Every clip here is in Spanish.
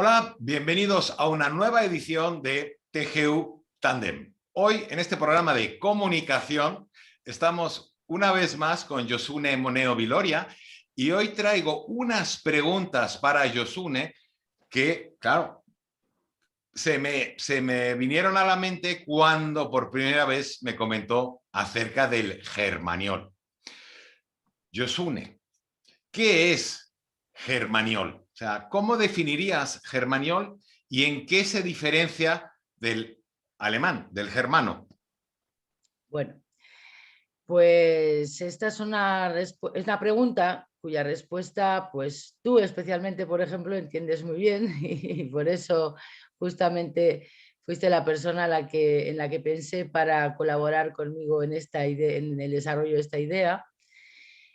Hola, bienvenidos a una nueva edición de TGU Tandem. Hoy, en este programa de comunicación, estamos una vez más con Josune Moneo Viloria y hoy traigo unas preguntas para Josune que, claro, se me vinieron a la mente cuando por primera vez me comentó acerca del germaniol. Josune, ¿qué es germaniol? O sea, ¿cómo definirías germaniol y en qué se diferencia del alemán, del germano? Bueno, pues esta es una pregunta cuya respuesta, pues tú especialmente, por ejemplo, entiendes muy bien y por eso justamente fuiste la persona en la que pensé para colaborar conmigo en esta idea, en el desarrollo de esta idea.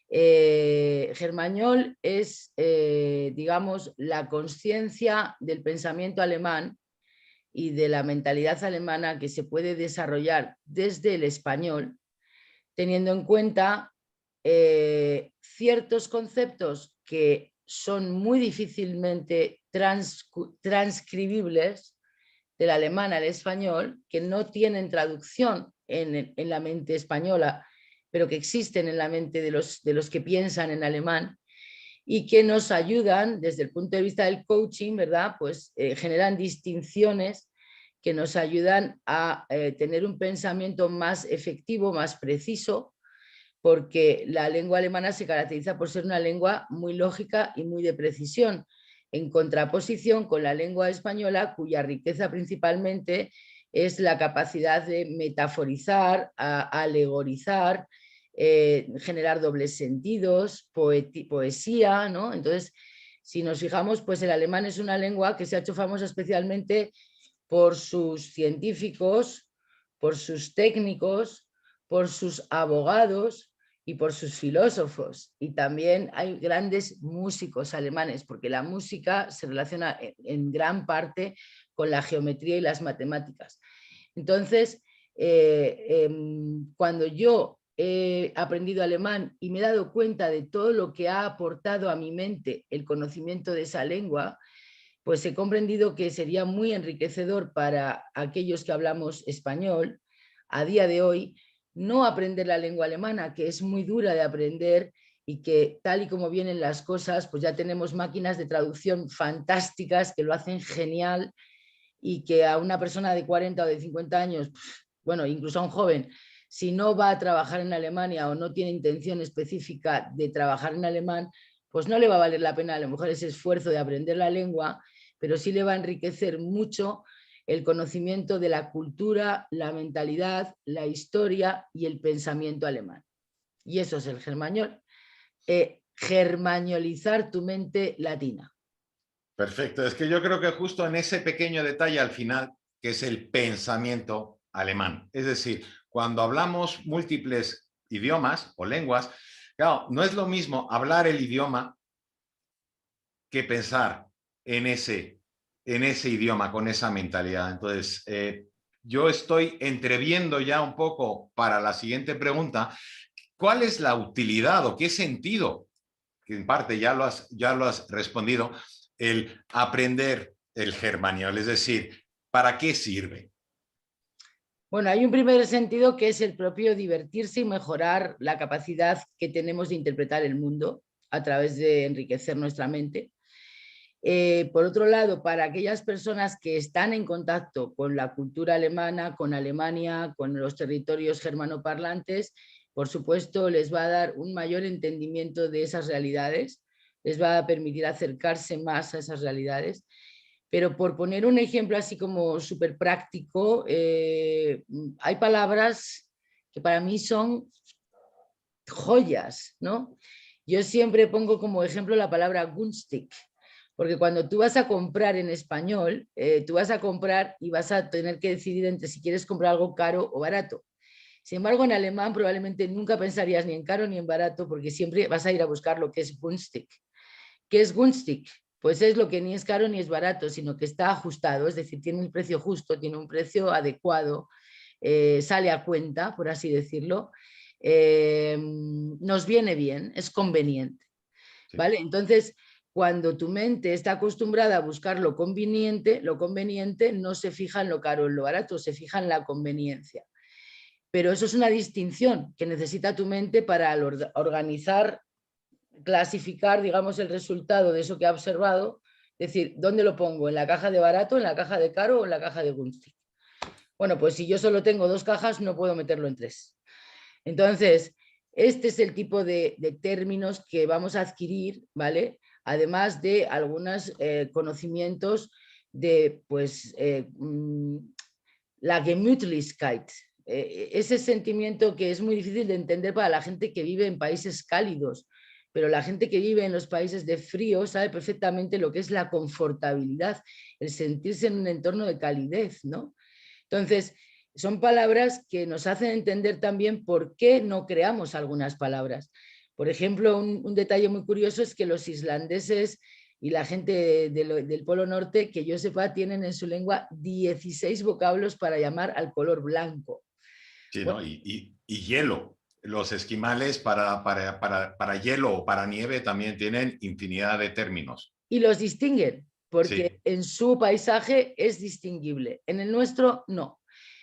Germaniol es, digamos, la conciencia del pensamiento alemán y de la mentalidad alemana que se puede desarrollar desde el español, teniendo en cuenta ciertos conceptos que son muy difícilmente transcribibles del alemán al español, que no tienen traducción en la mente española, pero que existen en la mente de los que piensan en alemán y que nos ayudan desde el punto de vista del coaching, ¿verdad? Pues generan distinciones que nos ayudan a tener un pensamiento más efectivo, más preciso, porque la lengua alemana se caracteriza por ser una lengua muy lógica y muy de precisión, en contraposición con la lengua española, cuya riqueza principalmente es la capacidad de metaforizar, alegorizar, generar dobles sentidos, poesía, ¿no? Entonces, si nos fijamos, pues el alemán es una lengua que se ha hecho famosa especialmente por sus científicos, por sus técnicos, por sus abogados y por sus filósofos. Y también hay grandes músicos alemanes, porque la música se relaciona en gran parte con la geometría y las matemáticas. Entonces, cuando yo he aprendido alemán y me he dado cuenta de todo lo que ha aportado a mi mente el conocimiento de esa lengua, pues he comprendido que sería muy enriquecedor para aquellos que hablamos español a día de hoy no aprender la lengua alemana, que es muy dura de aprender y que tal y como vienen las cosas, pues ya tenemos máquinas de traducción fantásticas que lo hacen genial y que a una persona de 40 o de 50 años, bueno, incluso a un joven, si no va a trabajar en Alemania o no tiene intención específica de trabajar en alemán, pues no le va a valer la pena a lo mejor ese esfuerzo de aprender la lengua, pero sí le va a enriquecer mucho el conocimiento de la cultura, la mentalidad, la historia y el pensamiento alemán. Y eso es el germañol. Germañolizar tu mente latina. Perfecto, es que yo creo que justo en ese pequeño detalle al final, que es el pensamiento alemán. Es decir, cuando hablamos múltiples idiomas o lenguas, claro, no es lo mismo hablar el idioma que pensar en ese idioma, con esa mentalidad. Entonces, yo estoy entreviendo ya un poco para la siguiente pregunta, ¿cuál es la utilidad o qué sentido, que en parte ya lo has respondido, el aprender el germaniol? Es decir, ¿para qué sirve? Bueno, hay un primer sentido que es el propio divertirse y mejorar la capacidad que tenemos de interpretar el mundo a través de enriquecer nuestra mente. Por otro lado, para aquellas personas que están en contacto con la cultura alemana, con Alemania, con los territorios germanoparlantes, por supuesto les va a dar un mayor entendimiento de esas realidades, les va a permitir acercarse más a esas realidades. Pero por poner un ejemplo así como súper práctico, hay palabras que para mí son joyas, ¿no? Yo siempre pongo como ejemplo la palabra günstig, porque cuando tú vas a comprar en español, tú vas a comprar y vas a tener que decidir entre si quieres comprar algo caro o barato. Sin embargo, en alemán probablemente nunca pensarías ni en caro ni en barato, porque siempre vas a ir a buscar lo que es günstig. ¿Qué es günstig? Pues es lo que ni es caro ni es barato, sino que está ajustado, es decir, tiene un precio justo, tiene un precio adecuado, sale a cuenta, por así decirlo, nos viene bien, es conveniente. Sí. ¿Vale? Entonces, cuando tu mente está acostumbrada a buscar lo conveniente no se fija en lo caro o en lo barato, se fija en la conveniencia. Pero eso es una distinción que necesita tu mente para organizar, clasificar, digamos, el resultado de eso que ha observado. Es decir, ¿dónde lo pongo? ¿En la caja de barato, en la caja de caro o en la caja de günstig? Bueno, pues si yo solo tengo 2 cajas, no puedo meterlo en 3. Entonces, este es el tipo de términos que vamos a adquirir, ¿vale? Además de algunos conocimientos de, pues, la Gemütlichkeit, ese sentimiento que es muy difícil de entender para la gente que vive en países cálidos, pero la gente que vive en los países de frío sabe perfectamente lo que es la confortabilidad, el sentirse en un entorno de calidez, ¿no? Entonces, son palabras que nos hacen entender también por qué no creamos algunas palabras. Por ejemplo, un detalle muy curioso es que los islandeses y la gente del Polo Norte, que yo sepa, tienen en su lengua 16 vocablos para llamar al color blanco. Sí, Bueno, ¿no? Y hielo. Los esquimales para hielo o para nieve también tienen infinidad de términos. y los distinguen, porque Sí. en su paisaje es distinguible, en el nuestro no.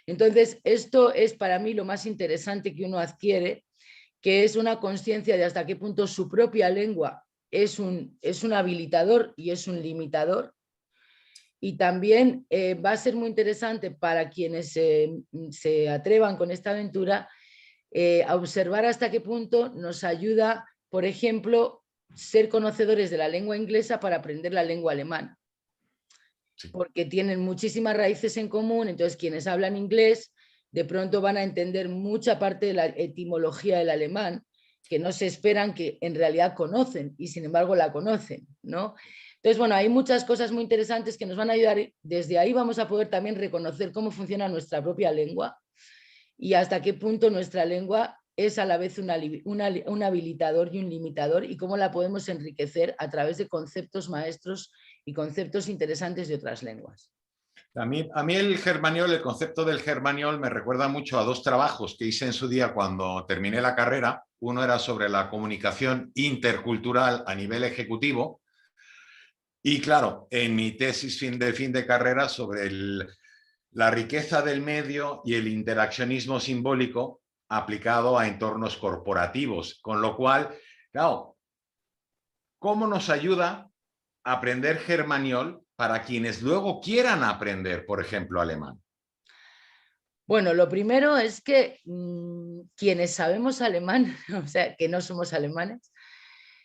Entonces, esto es para mí lo más interesante que uno adquiere, que es una conciencia de hasta qué punto su propia lengua es un habilitador y es un limitador. Y también va a ser muy interesante para quienes se atrevan con esta aventura a observar hasta qué punto nos ayuda, por ejemplo, ser conocedores de la lengua inglesa para aprender la lengua alemana, Sí. porque tienen muchísimas raíces en común, entonces quienes hablan inglés de pronto van a entender mucha parte de la etimología del alemán que no se esperan que en realidad conocen y sin embargo la conocen, ¿no? Entonces, bueno, hay muchas cosas muy interesantes que nos van a ayudar. Desde ahí vamos a poder también reconocer cómo funciona nuestra propia lengua y hasta qué punto nuestra lengua es a la vez un habilitador y un limitador y cómo la podemos enriquecer a través de conceptos maestros y conceptos interesantes de otras lenguas. A mí el germaniol, el concepto del germaniol me recuerda mucho a 2 trabajos que hice en su día cuando terminé la carrera. Uno era sobre la comunicación intercultural a nivel ejecutivo y claro, en mi tesis de fin de carrera sobre la riqueza del medio y el interaccionismo simbólico aplicado a entornos corporativos, con lo cual, claro, ¿cómo nos ayuda a aprender germaniol para quienes luego quieran aprender, por ejemplo, alemán? Bueno, lo primero es que quienes sabemos alemán, o sea, que no somos alemanes,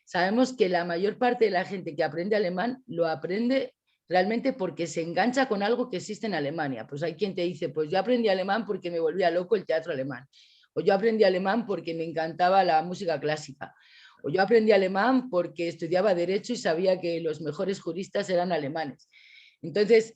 sabemos que la mayor parte de la gente que aprende alemán lo aprende realmente porque se engancha con algo que existe en Alemania. Pues hay quien te dice, pues yo aprendí alemán porque me volvía loco el teatro alemán. O yo aprendí alemán porque me encantaba la música clásica. O yo aprendí alemán porque estudiaba derecho y sabía que los mejores juristas eran alemanes. Entonces,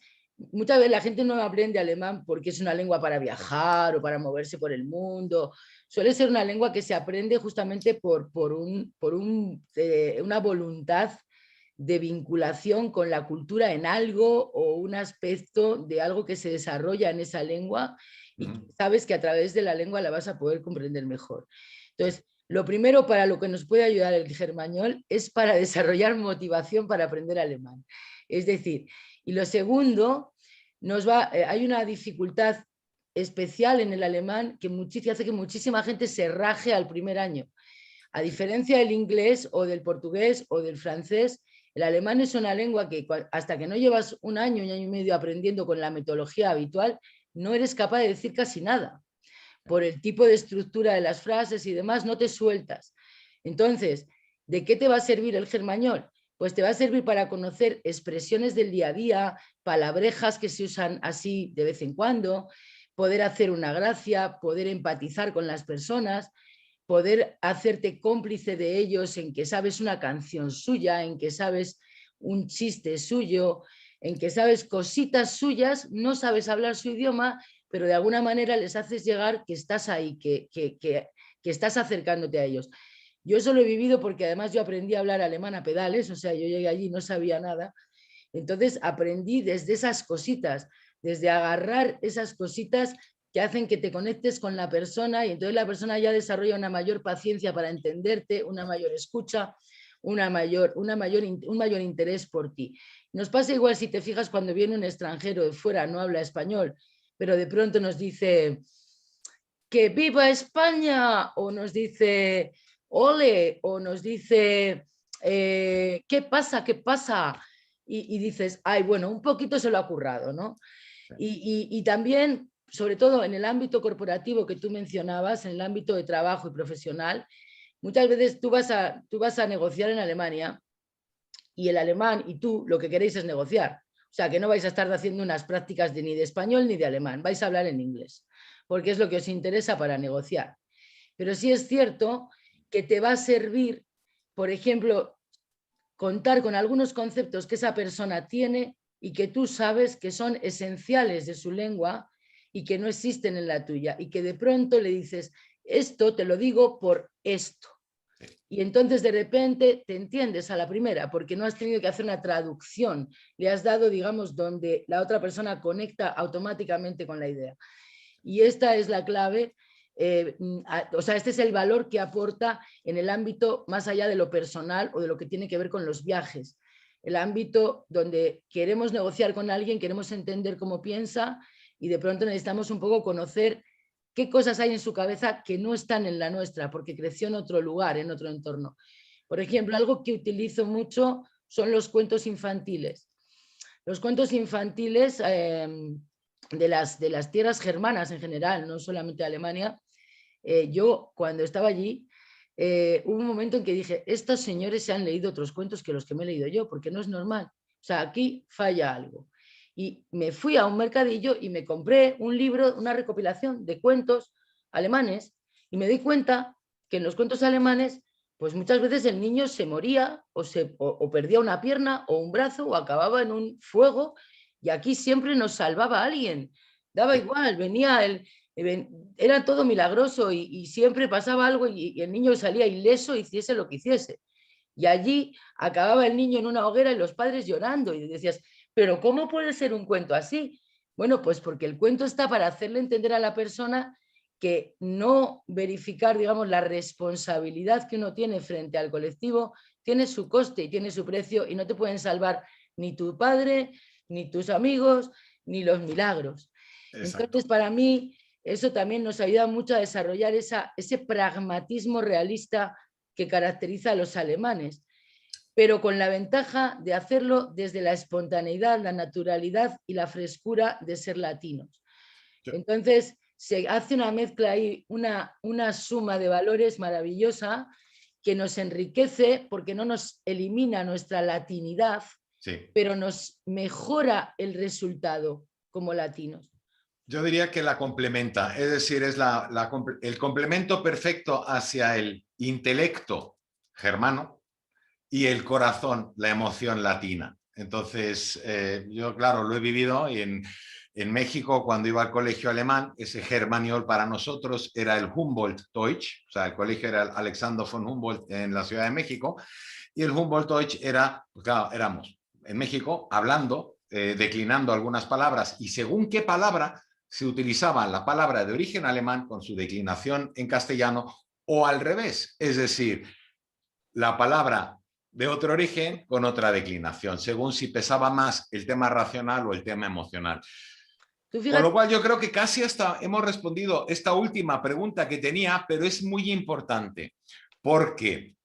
muchas veces la gente no aprende alemán porque es una lengua para viajar o para moverse por el mundo. Suele ser una lengua que se aprende justamente por una voluntad de vinculación con la cultura en algo o un aspecto de algo que se desarrolla en esa lengua y sabes que a través de la lengua la vas a poder comprender mejor. Entonces, lo primero para lo que nos puede ayudar el germañol es para desarrollar motivación para aprender alemán. Es decir, y lo segundo, hay una dificultad especial en el alemán que hace que muchísima gente se raje al primer año. A diferencia del inglés o del portugués o del francés, el alemán es una lengua que hasta que no llevas un año y medio aprendiendo con la metodología habitual, no eres capaz de decir casi nada. Por el tipo de estructura de las frases y demás, no te sueltas. Entonces, ¿de qué te va a servir el germañol? Pues te va a servir para conocer expresiones del día a día, palabrejas que se usan así de vez en cuando, poder hacer una gracia, poder empatizar con las personas, poder hacerte cómplice de ellos en que sabes una canción suya, en que sabes un chiste suyo, en que sabes cositas suyas, no sabes hablar su idioma, pero de alguna manera les haces llegar que estás ahí, que estás acercándote a ellos. Yo eso lo he vivido porque además yo aprendí a hablar alemán a pedales, o sea, yo llegué allí y no sabía nada. Entonces aprendí desde esas cositas, desde agarrar esas cositas que hacen que te conectes con la persona y entonces la persona ya desarrolla una mayor paciencia para entenderte, una mayor escucha, un mayor interés por ti. Nos pasa igual si te fijas cuando viene un extranjero de fuera, no habla español, pero de pronto nos dice que viva España, o nos dice ole, o nos dice ¿qué pasa? ¿Qué pasa? Y dices, ay, bueno, un poquito se lo ha currado, ¿no? Y también, sobre todo en el ámbito corporativo que tú mencionabas, en el ámbito de trabajo y profesional, muchas veces tú vas a negociar en Alemania y el alemán y tú lo que queréis es negociar. O sea, que no vais a estar haciendo unas prácticas ni de español ni de alemán, vais a hablar en inglés, porque es lo que os interesa para negociar. Pero sí es cierto que te va a servir, por ejemplo, contar con algunos conceptos que esa persona tiene y que tú sabes que son esenciales de su lengua y que no existen en la tuya, y que de pronto le dices, esto te lo digo por esto. Y entonces de repente te entiendes a la primera, porque no has tenido que hacer una traducción, le has dado, digamos, donde la otra persona conecta automáticamente con la idea. Y esta es la clave, o sea, este es el valor que aporta en el ámbito más allá de lo personal o de lo que tiene que ver con los viajes. El ámbito donde queremos negociar con alguien, queremos entender cómo piensa y de pronto necesitamos un poco conocer qué cosas hay en su cabeza que no están en la nuestra, porque creció en otro lugar, en otro entorno. Por ejemplo, algo que utilizo mucho son los cuentos infantiles. Los cuentos infantiles de las tierras germanas en general, no solamente de Alemania. Yo cuando estaba allí, hubo un momento en que dije, estos señores se han leído otros cuentos que los que me he leído yo, porque no es normal. O sea, aquí falla algo. Y me fui a un mercadillo y me compré un libro, una recopilación de cuentos alemanes, y me di cuenta que en los cuentos alemanes, pues muchas veces el niño se moría o perdía una pierna o un brazo o acababa en un fuego, y aquí siempre nos salvaba alguien. Daba igual, venía era todo milagroso y siempre pasaba algo y el niño salía ileso, hiciese lo que hiciese. Y allí acababa el niño en una hoguera y los padres llorando, y decías, pero ¿cómo puede ser un cuento así? Bueno, pues porque el cuento está para hacerle entender a la persona que no verificar, digamos, la responsabilidad que uno tiene frente al colectivo tiene su coste y tiene su precio, y no te pueden salvar ni tu padre, ni tus amigos, ni los milagros. Exacto. Entonces, para mí, eso también nos ayuda mucho a desarrollar ese pragmatismo realista que caracteriza a los alemanes, pero con la ventaja de hacerlo desde la espontaneidad, la naturalidad y la frescura de ser latinos. Entonces, se hace una mezcla ahí, una suma de valores maravillosa que nos enriquece porque no nos elimina nuestra latinidad, Sí. pero nos mejora el resultado como latinos. Yo diría que la complementa, es decir, es el complemento perfecto hacia el intelecto germano y el corazón, la emoción latina. Entonces, yo, claro, lo he vivido y en México, cuando iba al colegio alemán, ese germaniol para nosotros era el Humboldt-Deutsch, o sea, el colegio era el Alexander von Humboldt en la Ciudad de México, y el Humboldt-Deutsch era, pues claro, éramos en México hablando, declinando algunas palabras, y según qué palabra se utilizaba la palabra de origen alemán con su declinación en castellano, o al revés, es decir, la palabra de otro origen con otra declinación, según si pesaba más el tema racional o el tema emocional. Con lo cual yo creo que casi hasta hemos respondido esta última pregunta que tenía, pero es muy importante porque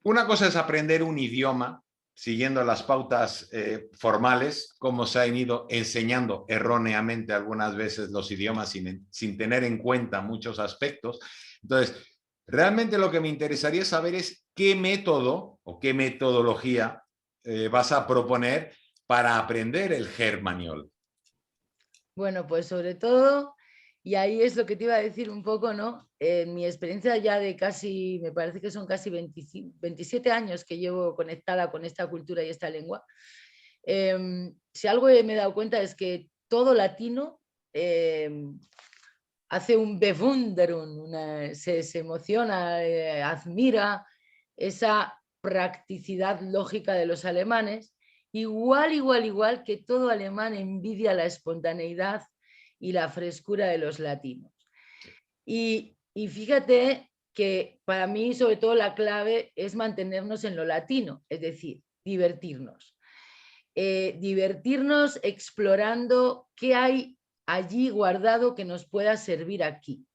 una cosa es aprender un idioma siguiendo las pautas formales, como se han ido enseñando erróneamente algunas veces los idiomas sin tener en cuenta muchos aspectos. Entonces, realmente lo que me interesaría saber es qué método o qué metodología vas a proponer para aprender el germaniol. Bueno, pues sobre todo, y ahí es lo que te iba a decir un poco, ¿no? Mi experiencia ya de casi, me parece que son casi 27 años que llevo conectada con esta cultura y esta lengua. Si algo me he dado cuenta es que todo latino hace un Bewunderung, se emociona, admira esa practicidad lógica de los alemanes. Igual que todo alemán envidia la espontaneidad y la frescura de los latinos. Y fíjate que para mí sobre todo la clave es mantenernos en lo latino, es decir, divertirnos. Divertirnos explorando qué hay allí guardado que nos pueda servir aquí.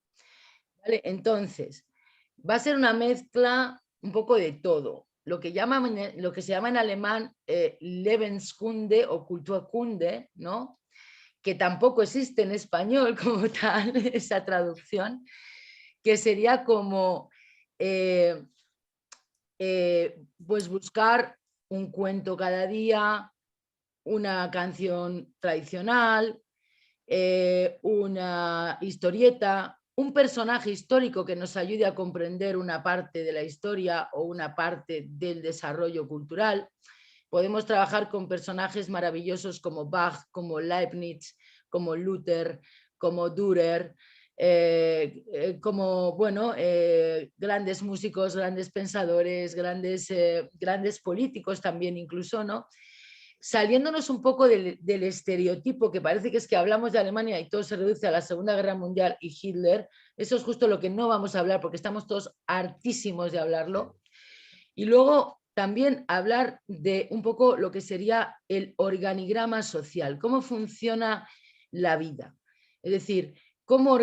¿Vale? Entonces, va a ser una mezcla un poco de todo. Lo que se llama en alemán Lebenskunde o Kulturkunde, ¿no? Que tampoco existe en español como tal, esa traducción, que sería como pues buscar un cuento cada día, una canción tradicional, una historieta, un personaje histórico que nos ayude a comprender una parte de la historia o una parte del desarrollo cultural. Podemos trabajar con personajes maravillosos como Bach, como Leibniz, como Luther, como Dürer, como bueno, grandes músicos, grandes pensadores, grandes políticos también incluso, ¿no? Saliéndonos un poco del estereotipo que parece que es que hablamos de Alemania y todo se reduce a la Segunda Guerra Mundial y Hitler. Eso es justo lo que no vamos a hablar porque estamos todos hartísimos de hablarlo. Y luego también hablar de un poco lo que sería el organigrama social, cómo funciona la vida. Es decir, cómo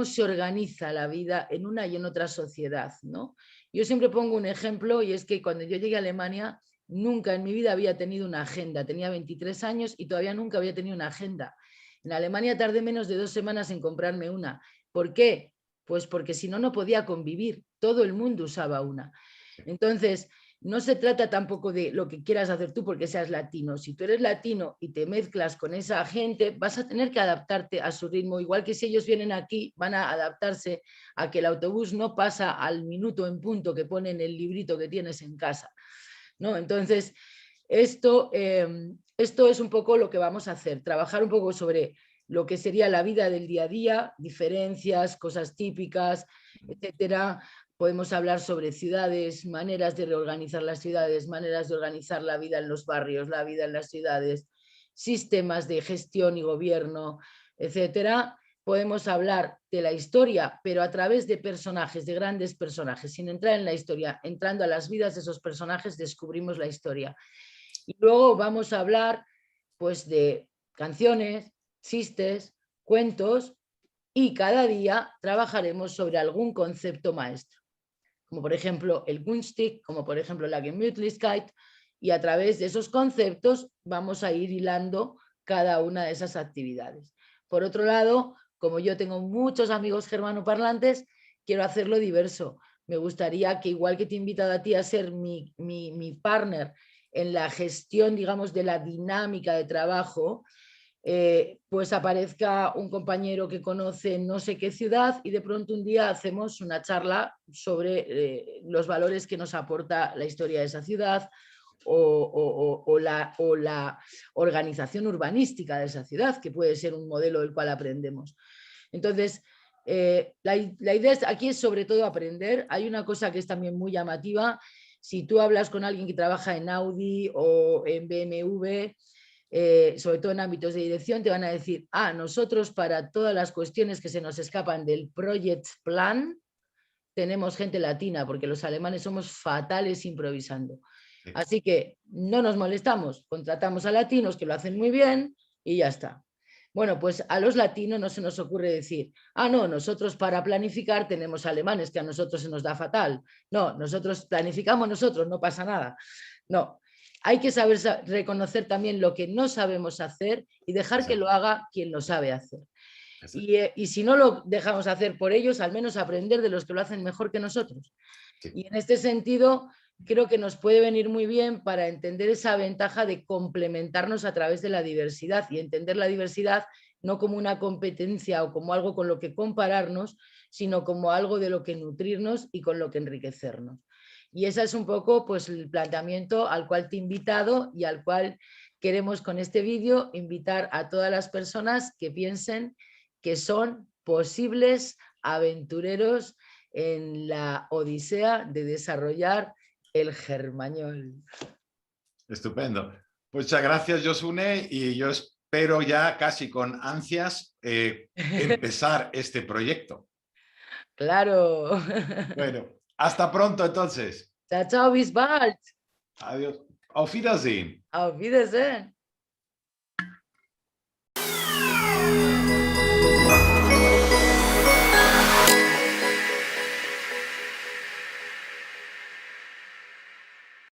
se organiza la vida en una y en otra sociedad, ¿no? Yo siempre pongo un ejemplo y es que cuando yo llegué a Alemania nunca en mi vida había tenido una agenda. Tenía 23 años y todavía nunca había tenido una agenda. En Alemania tardé menos de 2 semanas en comprarme una. ¿Por qué? Pues porque si no, no podía convivir. Todo el mundo usaba una. Entonces, no se trata tampoco de lo que quieras hacer tú porque seas latino. Si tú eres latino y te mezclas con esa gente, vas a tener que adaptarte a su ritmo. Igual que si ellos vienen aquí, van a adaptarse a que el autobús no pasa al minuto en punto que pone en el librito que tienes en casa, ¿no? Entonces, esto es un poco lo que vamos a hacer, trabajar un poco sobre lo que sería la vida del día a día, diferencias, cosas típicas, etcétera. Podemos hablar sobre ciudades, maneras de reorganizar las ciudades, maneras de organizar la vida en los barrios, la vida en las ciudades, sistemas de gestión y gobierno, etcétera. Podemos hablar de la historia, pero a través de personajes, de grandes personajes, sin entrar en la historia, entrando a las vidas de esos personajes, descubrimos la historia. Y luego vamos a hablar pues de canciones, chistes, cuentos, y cada día trabajaremos sobre algún concepto maestro, como por ejemplo el Kunststück, como por ejemplo la Gemütlichkeit, y a través de esos conceptos vamos a ir hilando cada una de esas actividades. Por otro lado, como yo tengo muchos amigos germanoparlantes, quiero hacerlo diverso. Me gustaría que, igual que te he invitado a ti a ser mi partner en la gestión, digamos, de la dinámica de trabajo, pues aparezca un compañero que conoce no sé qué ciudad y de pronto un día hacemos una charla sobre los valores que nos aporta la historia de esa ciudad o la organización urbanística de esa ciudad, que puede ser un modelo del cual aprendemos. Entonces, la idea aquí es sobre todo aprender. Hay una cosa que es también muy llamativa. Si tú hablas con alguien que trabaja en Audi o en BMW, sobre todo en ámbitos de dirección, te van a decir, nosotros para todas las cuestiones que se nos escapan del project plan, tenemos gente latina, porque los alemanes somos fatales improvisando. Así que no nos molestamos, contratamos a latinos que lo hacen muy bien y ya está. Bueno, pues a los latinos no se nos ocurre decir, no, nosotros para planificar tenemos alemanes, que a nosotros se nos da fatal. No, nosotros planificamos nosotros, no pasa nada. No, hay que saber reconocer también lo que no sabemos hacer y dejar que lo haga quien lo sabe hacer. Y si no lo dejamos hacer por ellos, al menos aprender de los que lo hacen mejor que nosotros. Sí. Y en este sentido, creo que nos puede venir muy bien para entender esa ventaja de complementarnos a través de la diversidad y entender la diversidad no como una competencia o como algo con lo que compararnos, sino como algo de lo que nutrirnos y con lo que enriquecernos. Y ese es un poco pues, el planteamiento al cual te he invitado y al cual queremos con este vídeo invitar a todas las personas que piensen que son posibles aventureros en la odisea de desarrollar el germañol. Estupendo. Muchas gracias, Josune, y yo espero ya casi con ansias empezar este proyecto. Claro. Bueno, hasta pronto entonces. Ciao, ciao, bis bald. Adiós. Auf Wiedersehen. Auf Wiedersehen.